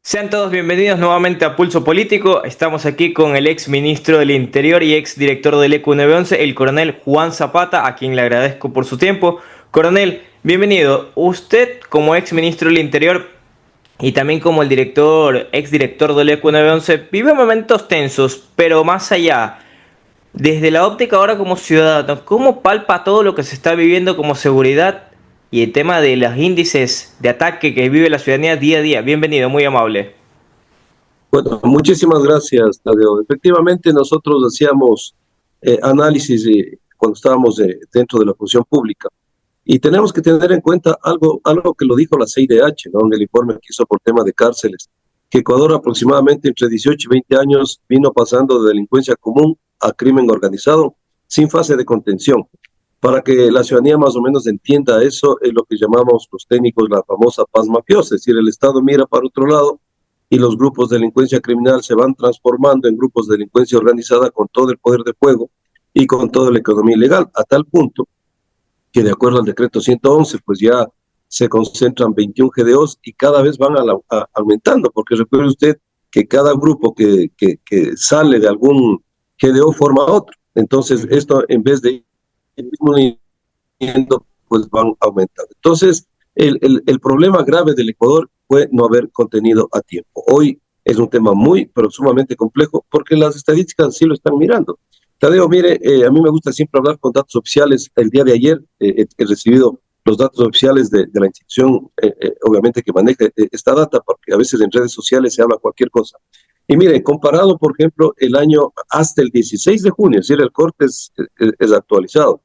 Sean todos bienvenidos nuevamente a Pulso Político. Estamos aquí con el ex ministro del Interior y ex director del ECU 911, el coronel Juan Zapata, a quien le agradezco por su tiempo. Coronel, bienvenido. Usted, como ex ministro del Interior y también como el ex director del ECU 911, vive momentos tensos, pero más allá, desde la óptica ahora como ciudadano, ¿cómo palpa todo lo que se está viviendo como seguridad y el tema de los índices de ataque que vive la ciudadanía día a día? Bienvenido, muy amable. Bueno, muchísimas gracias, Tadeo. Efectivamente, nosotros hacíamos análisis cuando estábamos dentro de la función pública y tenemos que tener en cuenta algo que lo dijo la CIDH, ¿no? En el informe que hizo por tema de cárceles, que Ecuador aproximadamente entre 18 y 20 años vino pasando de delincuencia común a crimen organizado sin fase de contención. Para que la ciudadanía más o menos entienda eso, es lo que llamamos los técnicos la famosa paz mafiosa, es decir, el Estado mira para otro lado y los grupos de delincuencia criminal se van transformando en grupos de delincuencia organizada con todo el poder de fuego y con toda la economía ilegal, a tal punto que de acuerdo al decreto 111, pues ya se concentran 21 GDOs y cada vez van aumentando, porque recuerde usted que cada grupo que sale de algún GDO forma otro. Entonces, esto en vez de ir disminuyendo, pues van aumentando. Entonces, el problema grave del Ecuador fue no haber contenido a tiempo. Hoy es un tema muy, pero sumamente complejo, porque las estadísticas sí lo están mirando. Tadeo, mire, a mí me gusta siempre hablar con datos oficiales. El día de ayer he recibido los datos oficiales de la institución, obviamente que maneja esta data, porque a veces en redes sociales se habla cualquier cosa. Y mire, comparado, por ejemplo, el año hasta el 16 de junio, es decir, el corte es actualizado.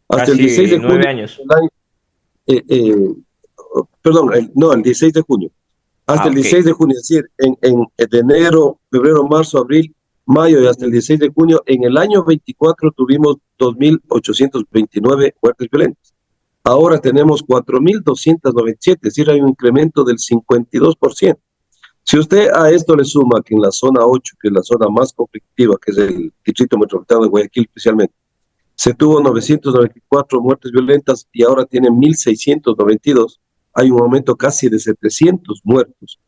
Hasta el 16 Casi de nueve junio, años. el año, eh, eh, perdón, no, el 16 de junio. Hasta Ah, el ok. 16 de junio, es decir, de enero, febrero, marzo, abril, mayo y hasta el 16 de junio, en el año 24 tuvimos 2.829 muertes violentas. Ahora tenemos 4.297, es decir, hay un incremento del 52%. Si usted a esto le suma que en la zona 8, que es la zona más conflictiva, que es el distrito metropolitano de Guayaquil especialmente, se tuvo 994 muertes violentas y ahora tiene 1.692. Hay un aumento casi de 700 muertos,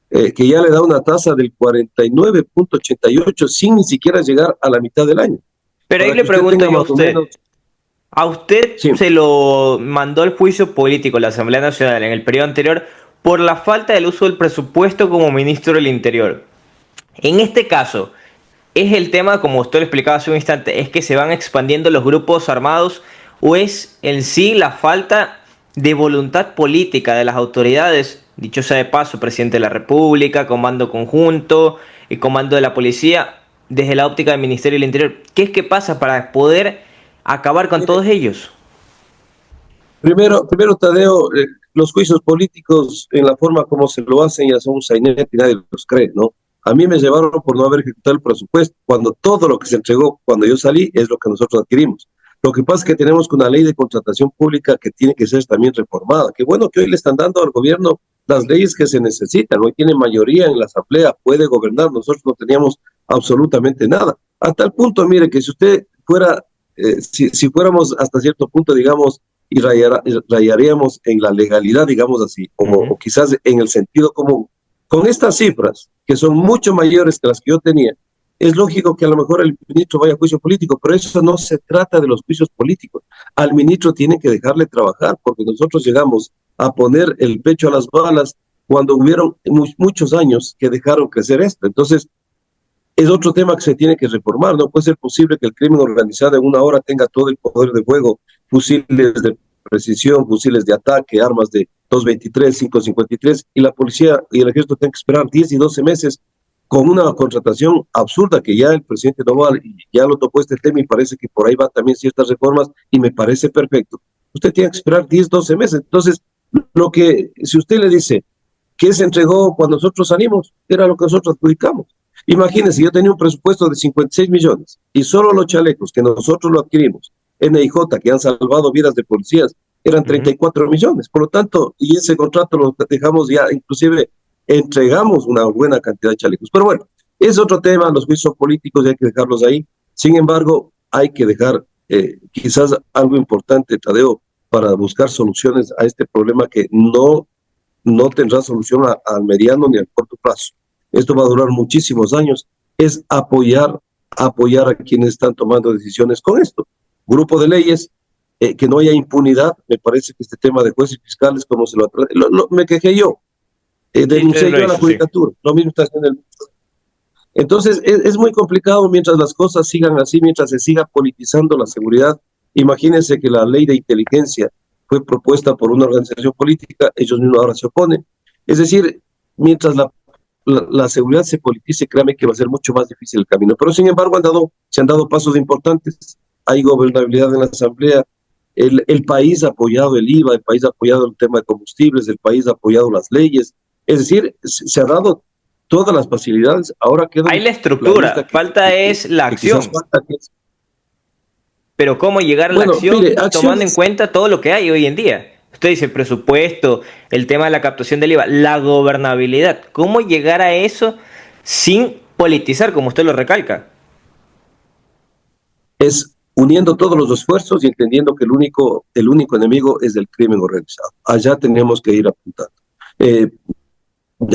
que ya le da una tasa del 49,88 sin ni siquiera llegar a la mitad del año. Pero ahí Para le que usted pregunto tenga yo a más o usted. menos, ¿A usted sí, se lo mandó el juicio político la Asamblea Nacional en el periodo anterior por la falta del uso del presupuesto como ministro del Interior? En este caso, ¿es el tema, como usted lo explicaba hace un instante, es que se van expandiendo los grupos armados o es en sí la falta de voluntad política de las autoridades? Dicho sea de paso, presidente de la República, comando conjunto y comando de la policía, desde la óptica del Ministerio del Interior. ¿Qué es que pasa para poder acabar con mire, todos ellos? primero Tadeo, los juicios políticos en la forma como se lo hacen ya son un sainete y nadie los cree, ¿no? A mí me llevaron por no haber ejecutado el presupuesto, cuando todo lo que se entregó cuando yo salí es lo que nosotros adquirimos. Lo que pasa es que tenemos una ley de contratación pública que tiene que ser también reformada. Qué bueno que hoy le están dando al gobierno las leyes que se necesitan. Hoy tiene mayoría en la asamblea, puede gobernar. Nosotros no teníamos absolutamente nada. A tal punto, mire, que si usted fuera, si fuéramos hasta cierto punto, digamos, y rayaríamos en la legalidad, digamos así, Ujú. o quizás en el sentido común, con estas cifras, que son mucho mayores que las que yo tenía, es lógico que a lo mejor el ministro vaya a juicio político, pero eso no se trata de los juicios políticos. Al ministro tiene que dejarle trabajar, porque nosotros llegamos a poner el pecho a las balas cuando hubieron muchos años que dejaron crecer esto. Entonces, es otro tema que se tiene que reformar. No puede ser posible que el crimen organizado en una hora tenga todo el poder de fuego, fusiles de precisión, fusiles de ataque, armas de 223, 553, y la policía y el ejército tienen que esperar 10 y 12 meses con una contratación absurda que ya el presidente Noval ya lo tocó este tema y parece que por ahí van también ciertas reformas y me parece perfecto. Usted tiene que esperar 10, 12 meses. Entonces, si usted le dice que se entregó cuando nosotros salimos, era lo que nosotros adjudicamos. Imagínense, yo tenía un presupuesto de 56 millones y solo los chalecos que nosotros lo adquirimos, NIJ, que han salvado vidas de policías, eran Ujú. 34 millones. Por lo tanto, y ese contrato lo dejamos ya, inclusive entregamos una buena cantidad de chalecos. Pero bueno, es otro tema, los juicios políticos hay que dejarlos ahí. Sin embargo, hay que dejar quizás algo importante, Tadeo, para buscar soluciones a este problema que no no tendrá solución al mediano ni al corto plazo. Esto va a durar muchísimos años. Es apoyar a quienes están tomando decisiones con esto. Grupo de leyes, que no haya impunidad. Me parece que este tema de jueces y fiscales, como se me quejé yo, Sí, usted denuncié lo yo a la hizo, sí. judicatura. Lo mismo está haciendo el... Entonces, es muy complicado mientras las cosas sigan así, mientras se siga politizando la seguridad. Imagínense que la ley de inteligencia fue propuesta por una organización política, ellos mismos ahora se oponen. Es decir, mientras la seguridad se politice, créame que va a ser mucho más difícil el camino. Pero sin embargo, se han dado pasos importantes, hay gobernabilidad en la Asamblea, el país ha apoyado el IVA, el país ha apoyado el tema de combustibles, el país ha apoyado las leyes. Es decir, se ha dado todas las facilidades. Ahora queda Hay la la lista estructura, falta es la que quizás acción. falta. Pero ¿cómo llegar a la Bueno, acción mire, tomando en acciones cuenta todo lo que hay hoy en día? Usted dice el presupuesto, el tema de la captación del IVA, la gobernabilidad. ¿Cómo llegar a eso sin politizar, como usted lo recalca? es uniendo todos los esfuerzos y entendiendo que el único enemigo es el crimen organizado. Allá tenemos que ir apuntando. Eh,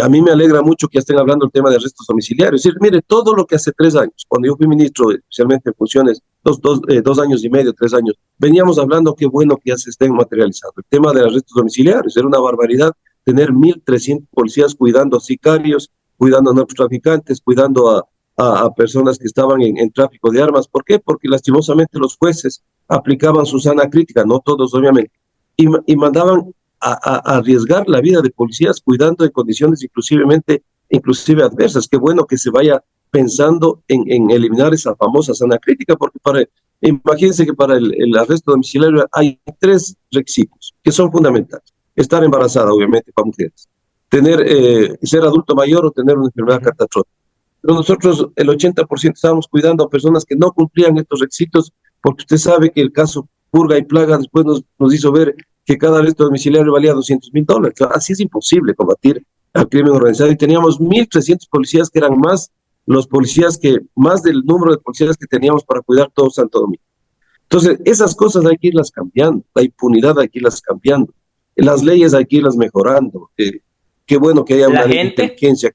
A mí me alegra mucho que estén hablando del tema de arrestos domiciliarios. Es decir, mire, todo lo que hace 3 años, cuando yo fui ministro, especialmente en funciones, 2 años y medio, 3 años, veníamos hablando qué bueno que ya se estén materializando. El tema de arrestos domiciliarios era una barbaridad tener 1.300 policías cuidando a sicarios, cuidando a narcotraficantes, cuidando a personas que estaban en tráfico de armas. ¿Por qué? Porque lastimosamente los jueces aplicaban su sana crítica, no todos obviamente, y mandaban a arriesgar la vida de policías cuidando en condiciones inclusive adversas. Qué bueno que se vaya pensando en eliminar esa famosa sana crítica, porque imagínense que para el arresto domiciliario hay 3 requisitos que son fundamentales. Estar embarazada, obviamente, para mujeres. Ser adulto mayor o tener una enfermedad Ujú. catastrófica. Pero nosotros, el 80% estábamos cuidando a personas que no cumplían estos requisitos, porque usted sabe que el caso Purga y Plaga después nos hizo ver que cada arresto domiciliario valía $200,000. Así es imposible combatir al crimen organizado. Y teníamos 1.300 policías que eran más del número de policías que teníamos para cuidar todo Santo Domingo. Entonces, esas cosas hay que irlas cambiando, la impunidad hay que irlas cambiando, las leyes hay que irlas mejorando. Qué bueno que haya La una ley de gente, inteligencia.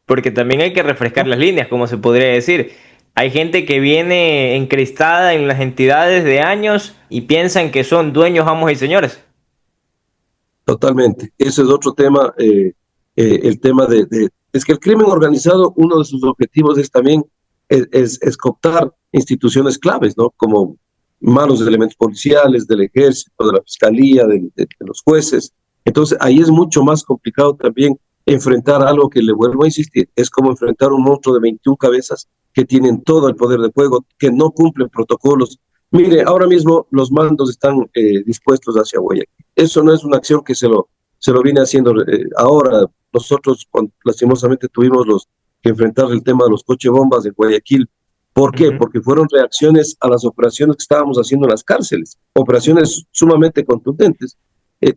porque también hay que refrescar las líneas, como se podría decir. Hay gente que viene encristada en las entidades de años y piensan que son dueños, amos y señores. Totalmente. Ese es otro tema, el tema es que el crimen organizado, uno de sus objetivos es también es cooptar instituciones claves, ¿no? Como malos elementos policiales, del ejército, de la fiscalía, de los jueces. Entonces, ahí es mucho más complicado también enfrentar algo que, le vuelvo a insistir, es como enfrentar un monstruo de 21 cabezas que tienen todo el poder de fuego, que no cumplen protocolos. Mire, ahora mismo los mandos están dispuestos hacia Guayaquil. Eso no es una acción que se lo viene haciendo ahora. Nosotros, lastimosamente, tuvimos que enfrentar el tema de los coche bombas de Guayaquil. ¿Por qué? Ujú. Porque fueron reacciones a las operaciones que estábamos haciendo en las cárceles, operaciones sumamente contundentes.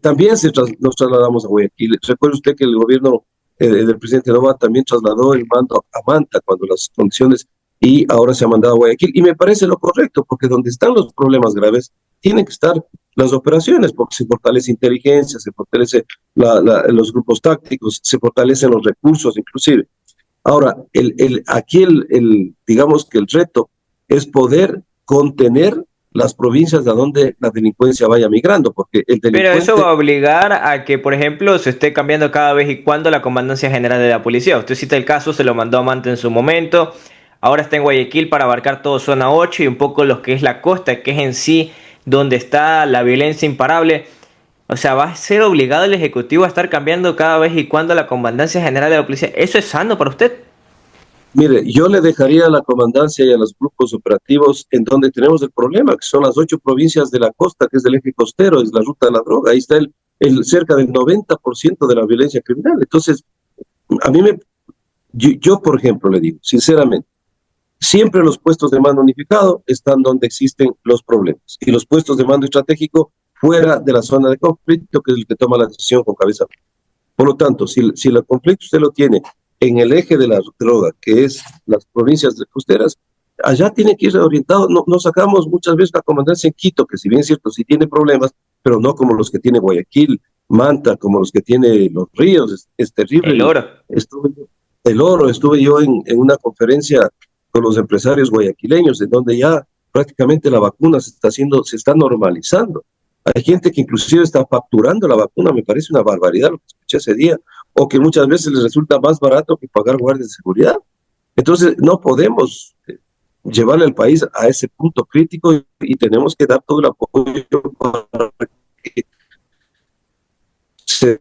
También nos trasladamos a Guayaquil. Recuerde usted que el gobierno del presidente Nova también trasladó el mando a Manta cuando las condiciones, y ahora se ha mandado a Guayaquil. Y me parece lo correcto, porque donde están los problemas graves, tienen que estar las operaciones, porque se fortalece inteligencia, se fortalece los grupos tácticos, se fortalecen los recursos inclusive. Ahora, aquí digamos que el reto es poder contener las provincias de donde la delincuencia vaya migrando, porque el Pero eso va delincuente... a obligar a que, por ejemplo, se esté cambiando cada vez y cuando la Comandancia General de la Policía. Usted cita el caso, se lo mandó a Manta en su momento. Ahora está en Guayaquil para abarcar todo zona 8 y un poco lo que es la costa, que es en sí donde está la violencia imparable. O sea, va a ser obligado el Ejecutivo a estar cambiando cada vez y cuando la Comandancia General de la Policía. ¿Eso es sano para usted? Mire, yo le dejaría a la comandancia y a los grupos operativos en donde tenemos el problema, que son las 8 provincias de la costa, que es el eje costero, es la ruta de la droga. Ahí está cerca del 90% de la violencia criminal. Entonces, a mí yo, por ejemplo, le digo, sinceramente, siempre los puestos de mando unificado están donde existen los problemas, y los puestos de mando estratégico fuera de la zona de conflicto, que es el que toma la decisión con cabeza. Por lo tanto, si el conflicto usted lo tiene en el eje de la droga, que es las provincias costeras, allá tiene que ir orientado. No sacamos muchas veces la comandancia en Quito, que si bien es cierto, sí tiene problemas, pero no como los que tiene Guayaquil, manta como los que tiene los ríos, es terrible El oro. estuve, el oro. Estuve yo en una conferencia con los empresarios guayaquileños, en donde ya prácticamente la vacuna se está normalizando. Hay gente que inclusive está facturando la vacuna, me parece una barbaridad lo que escuché ese día, o que muchas veces les resulta más barato que pagar guardias de seguridad. Entonces, no podemos llevarle al país a ese punto crítico y tenemos que dar todo el apoyo para que se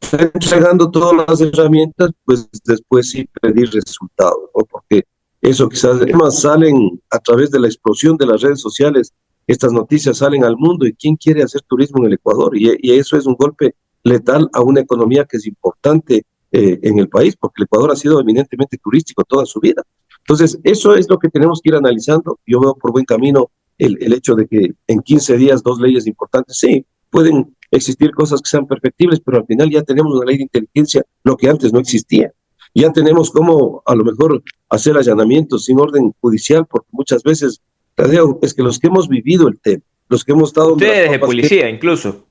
estén entregando todas las herramientas, pues después sí pedir resultados, ¿no? Porque eso quizás, además salen a través de la explosión de las redes sociales, estas noticias salen al mundo y ¿quién quiere hacer turismo en el Ecuador? Y eso es un golpe letal a una economía que es importante en el país, porque el Ecuador ha sido eminentemente turístico toda su vida. Entonces, eso es lo que tenemos que ir analizando. Yo veo por buen camino el hecho de que en 15 días dos leyes importantes, sí, pueden existir cosas que sean perfectibles, pero al final ya tenemos una ley de inteligencia, lo que antes no existía. Ya tenemos cómo a lo mejor hacer allanamientos sin orden judicial, porque muchas veces, Tadeo, es que los que hemos vivido el tema, los que hemos estado donde las Ustedes de papas, policía, incluso.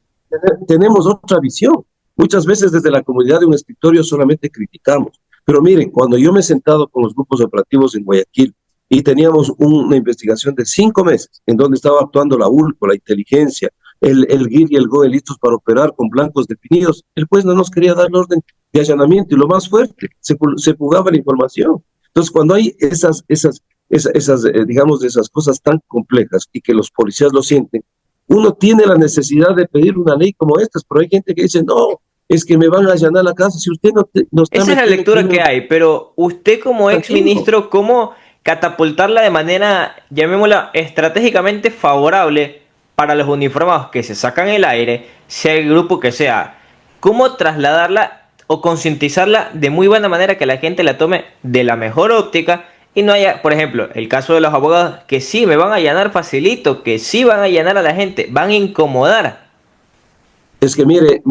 tenemos otra visión. Muchas veces desde la comunidad de un escritorio solamente criticamos. Pero miren, cuando yo me he sentado con los grupos operativos en Guayaquil y teníamos una investigación de 5 meses en donde estaba actuando la ULCO, la inteligencia, el GIR y el GOE listos para operar con blancos definidos, el juez no nos quería dar la orden de allanamiento y lo más fuerte, se fugaba la información. Entonces, cuando hay digamos, esas cosas tan complejas y que los policías lo sienten, uno tiene la necesidad de pedir una ley como esta, pero hay gente que dice, no, es que me van a allanar la casa si usted no está Esa es la metido en lectura crimen. que hay, pero usted como ex Tranquilo. ministro, ¿cómo catapultarla de manera, llamémosla, estratégicamente favorable para los uniformados que se sacan el aire, sea el grupo que sea? ¿Cómo trasladarla o concientizarla de muy buena manera que la gente la tome de la mejor óptica y no haya, por ejemplo, el caso de los abogados que sí me van a allanar facilito, que sí van a allanar a la gente, van a incomodar? Es que mire,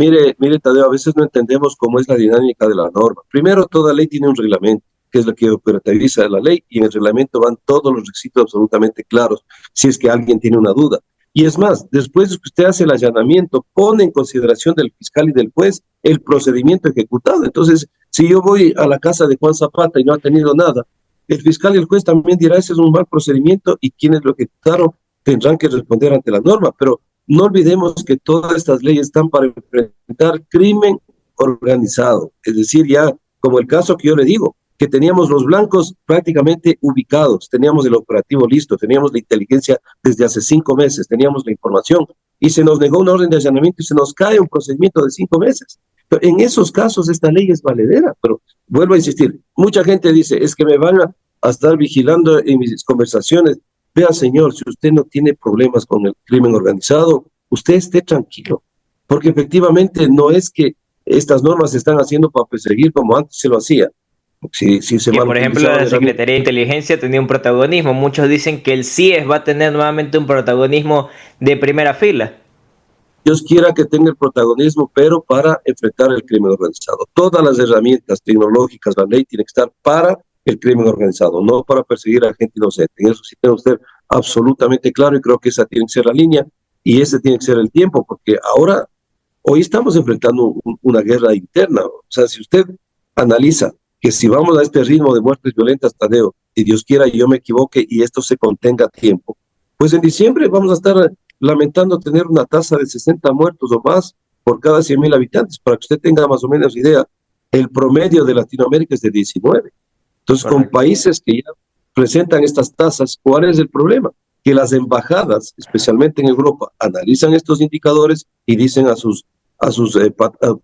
Tadeo, a veces no entendemos cómo es la dinámica de la norma. Primero, toda ley tiene un reglamento, que es lo que operativa la ley, y en el reglamento van todos los requisitos absolutamente claros, si es que alguien tiene una duda. Y es más, después de que usted hace el allanamiento, pone en consideración del fiscal y del juez el procedimiento ejecutado. Entonces, si yo voy a la casa de Juan Zapata y no ha tenido nada, el fiscal y el juez también dirá, ese es un mal procedimiento y quienes lo ejecutaron tendrán que responder ante la norma. Pero no olvidemos que todas estas leyes están para enfrentar crimen organizado, es decir, ya como el caso que yo le digo, que teníamos los blancos prácticamente ubicados, teníamos el operativo listo, teníamos la inteligencia desde hace 5 meses, teníamos la información y se nos negó una orden de allanamiento y se nos cae un procedimiento de 5 meses. Pero en esos casos esta ley es valedera, pero vuelvo a insistir, mucha gente dice, es que me van a estar vigilando en mis conversaciones. Vea, señor, si usted no tiene problemas con el crimen organizado, usted esté tranquilo, porque efectivamente no es que estas normas se están haciendo para perseguir como antes se lo hacía. Si se Que por ejemplo malutilizaban la herramientas. Secretaría de Inteligencia tenía un protagonismo. Muchos dicen que el CIES va a tener nuevamente un protagonismo de primera fila. Dios quiera que tenga el protagonismo, pero para enfrentar el crimen organizado. Todas las herramientas tecnológicas, la ley tiene que estar para el crimen organizado, no para perseguir a gente inocente. En eso sí tiene usted absolutamente claro y creo que esa tiene que ser la línea y ese tiene que ser el tiempo, porque ahora, hoy estamos enfrentando una guerra interna. O sea, si usted analiza que si vamos a este ritmo de muertes violentas, Tadeo, y Dios quiera y yo me equivoque y esto se contenga a tiempo, pues en diciembre vamos a estar lamentando tener una tasa de 60 muertos o más por cada 100,000 habitantes. Para que usted tenga más o menos idea, el promedio de Latinoamérica es de 19. Entonces, con Correcto. países que ya presentan estas tasas, ¿cuál es el problema? Que las embajadas, especialmente en Europa, analizan estos indicadores y dicen a sus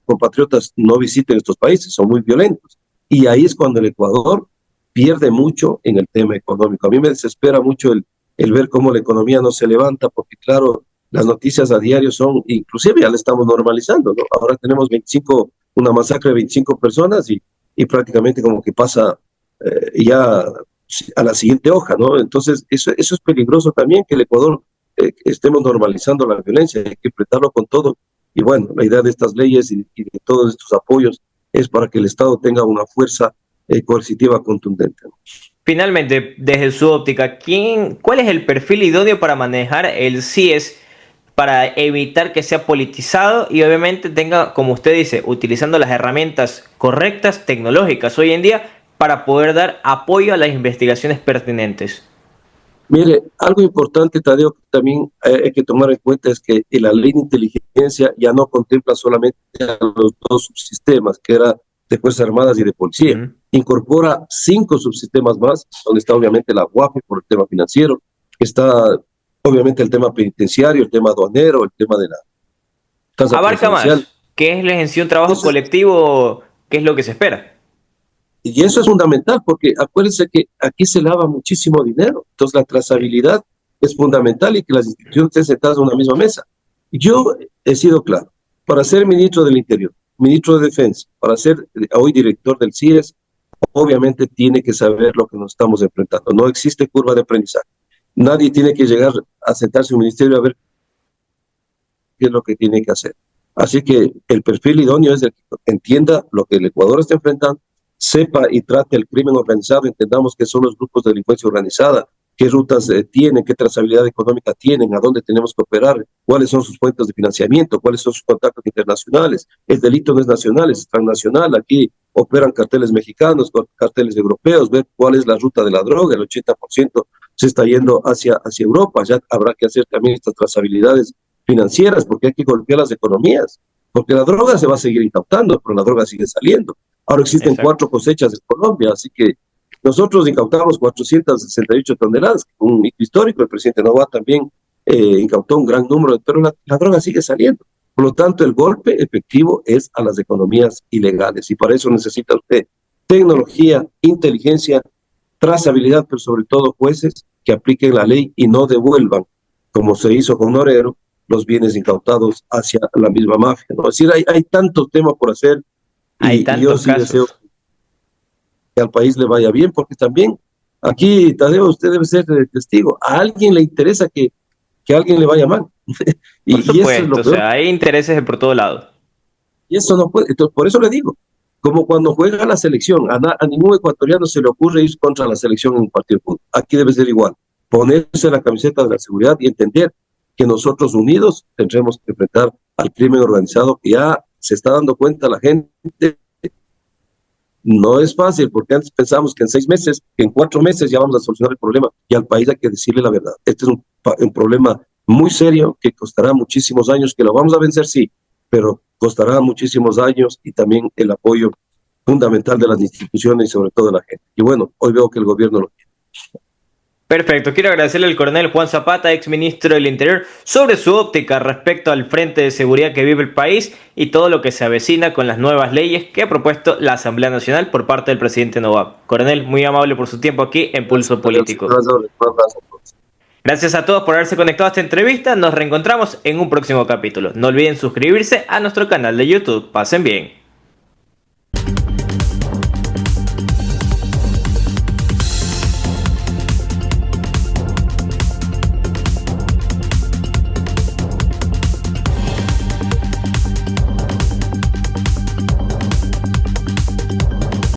compatriotas no visiten estos países, son muy violentos. Y ahí es cuando el Ecuador pierde mucho en el tema económico. A mí me desespera mucho el ver cómo la economía no se levanta, porque claro, las noticias a diario son, inclusive ya la estamos normalizando, ¿no? Ahora tenemos una masacre de 25 personas y prácticamente como que pasa ya a la siguiente hoja, ¿no? Entonces, eso es peligroso también, que el Ecuador estemos normalizando la violencia, hay que enfrentarlo con todo. Y bueno, la idea de estas leyes y de todos estos apoyos es para que el Estado tenga una fuerza coercitiva contundente, ¿no? Finalmente, desde su óptica, ¿cuál es el perfil idóneo para manejar el CIES? para evitar que sea politizado y obviamente tenga, como usted dice, utilizando las herramientas correctas, tecnológicas hoy en día, para poder dar apoyo a las investigaciones pertinentes? Mire, algo importante, Tadeo, que también hay que tomar en cuenta es que la ley de inteligencia ya no contempla solamente a los dos subsistemas, que era de Fuerzas Armadas y de Policía. Incorpora 5 subsistemas más, donde está obviamente la UAFE por el tema financiero, está obviamente el tema penitenciario, el tema aduanero, el tema de la tasa Abarca presidencial. más. ¿Qué es en sí un trabajo Entonces, colectivo? ¿Qué es lo que se espera? y eso es fundamental porque acuérdense que aquí se lava muchísimo dinero. Entonces la Sí. trazabilidad es fundamental y que las instituciones estén sentadas en una misma mesa. Yo he sido claro, para ser ministro del Interior, ministro de Defensa, para ser hoy director del CIES, obviamente tiene que saber lo que nos estamos enfrentando. No existe curva de aprendizaje. Nadie tiene que llegar a sentarse en un ministerio a ver qué es lo que tiene que hacer. Así que el perfil idóneo es el que entienda lo que el Ecuador está enfrentando, sepa y trate el crimen organizado, entendamos qué son los grupos de delincuencia organizada, qué rutas tienen, qué trazabilidad económica tienen, a dónde tenemos que operar, cuáles son sus fuentes de financiamiento, cuáles son sus contactos internacionales. El delito no es nacional, es transnacional. Aquí operan carteles mexicanos, carteles europeos, ver cuál es la ruta de la droga. El 80% se está yendo hacia Europa. Ya habrá que hacer también estas trazabilidades financieras, porque hay que golpear las economías, porque la droga se va a seguir incautando, pero la droga sigue saliendo. Ahora existen Exacto. 4 cosechas en Colombia, así que nosotros incautamos 468 toneladas, un hito histórico. El presidente Novoa también incautó un gran número, pero la droga sigue saliendo. Por lo tanto, el golpe efectivo es a las economías ilegales y para eso necesita usted tecnología, inteligencia, trazabilidad, pero sobre todo jueces que apliquen la ley y no devuelvan, como se hizo con Norero, los bienes incautados hacia la misma mafia, ¿no? Es decir, hay tantos temas por hacer Hay y yo tantos sí deseo casos. que al país le vaya bien, porque también aquí, Tadeo, usted debe ser testigo, a alguien le interesa que a alguien le vaya mal, Por y eso es supuesto, lo o peor, sea, hay intereses de por todo lado. y eso no puede, entonces por eso le digo, como cuando juega la selección, a ningún ecuatoriano se le ocurre ir contra la selección en un partido de fútbol, aquí debe ser igual, ponerse la camiseta de la seguridad y entender que nosotros unidos tendremos que enfrentar al crimen organizado que ya se está dando cuenta la gente. No es fácil, porque antes pensamos que en 6 meses, que en 4 meses ya vamos a solucionar el problema, y al país hay que decirle la verdad. Este es un problema muy serio que costará muchísimos años, que lo vamos a vencer, sí, pero costará muchísimos años y también el apoyo fundamental de las instituciones y sobre todo de la gente. Y bueno, hoy veo que el gobierno lo tiene. Perfecto, quiero agradecerle al coronel Juan Zapata, ex ministro del Interior, sobre su óptica respecto al frente de seguridad que vive el país y todo lo que se avecina con las nuevas leyes que ha propuesto la Asamblea Nacional por parte del presidente Novoa. Coronel, muy amable por su tiempo aquí en Gracias, Pulso Político. un abrazo. Gracias a todos por haberse conectado a esta entrevista, nos reencontramos en un próximo capítulo. No olviden suscribirse a nuestro canal de YouTube. Pasen bien.